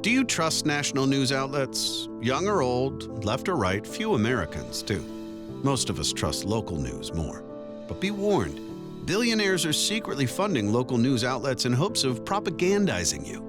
Do you trust national news outlets? Young or old, left or right, few Americans do. Most of us trust local news more. But be warned, billionaires are secretly funding local news outlets in hopes of propagandizing you.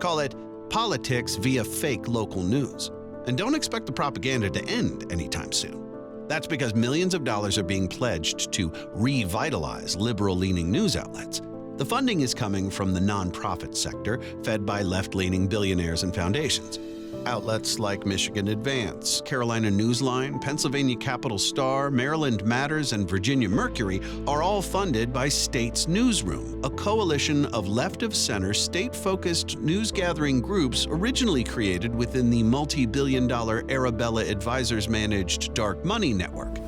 Call it politics via fake local news. And don't expect the propaganda to end anytime soon. That's because millions of dollars are being pledged to revitalize liberal-leaning news outlets. The funding is coming from the nonprofit sector, fed by left-leaning billionaires and foundations. Outlets like Michigan Advance, Carolina Newsline, Pennsylvania Capital Star, Maryland Matters, and Virginia Mercury are all funded by States Newsroom, a coalition of left-of-center, state-focused news-gathering groups originally created within the multi-billion-dollar Arabella Advisors-managed Dark Money Network.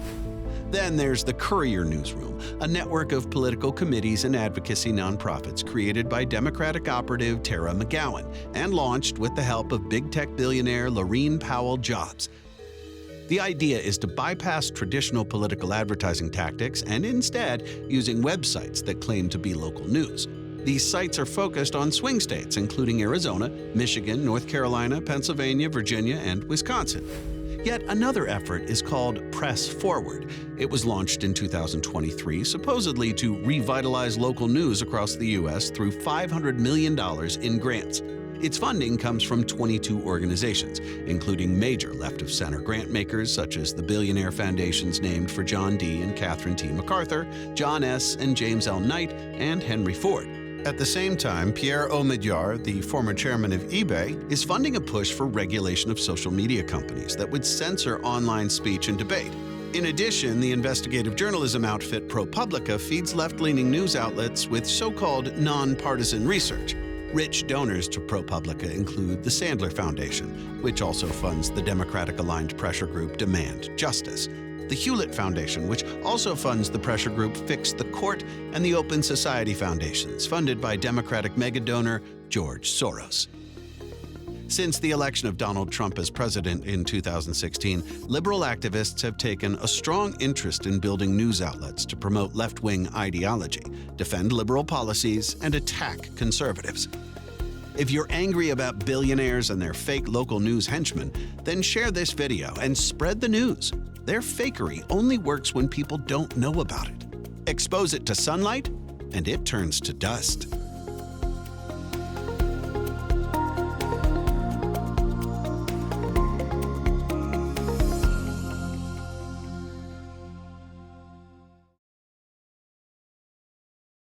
Then there's the Courier Newsroom, a network of political committees and advocacy nonprofits created by Democratic operative Tara McGowan and launched with the help of big tech billionaire Laurene Powell Jobs. The idea is to bypass traditional political advertising tactics and instead using websites that claim to be local news. These sites are focused on swing states, including Arizona, Michigan, North Carolina, Pennsylvania, Virginia, and Wisconsin. Yet another effort is called Press Forward. It was launched in 2023, supposedly to revitalize local news across the U.S. through $500 million in grants. Its funding comes from 22 organizations, including major left-of-center grant makers such as the Billionaire Foundations named for John D. and Catherine T. MacArthur, John S. and James L. Knight, and Henry Ford. At the same time, Pierre Omidyar, the former chairman of eBay, is funding a push for regulation of social media companies that would censor online speech and debate. In addition, the investigative journalism outfit ProPublica feeds left-leaning news outlets with so-called nonpartisan research. Rich donors to ProPublica include the Sandler Foundation, which also funds the Democratic-aligned pressure group Demand Justice, the Hewlett Foundation, which also funds the pressure group Fix the Court, and the Open Society Foundations, funded by Democratic megadonor George Soros. Since the election of Donald Trump as president in 2016, liberal activists have taken a strong interest in building news outlets to promote left-wing ideology, defend liberal policies, and attack conservatives. If you're angry about billionaires and their fake local news henchmen, then share this video and spread the news. Their fakery only works when people don't know about it. Expose it to sunlight, and it turns to dust.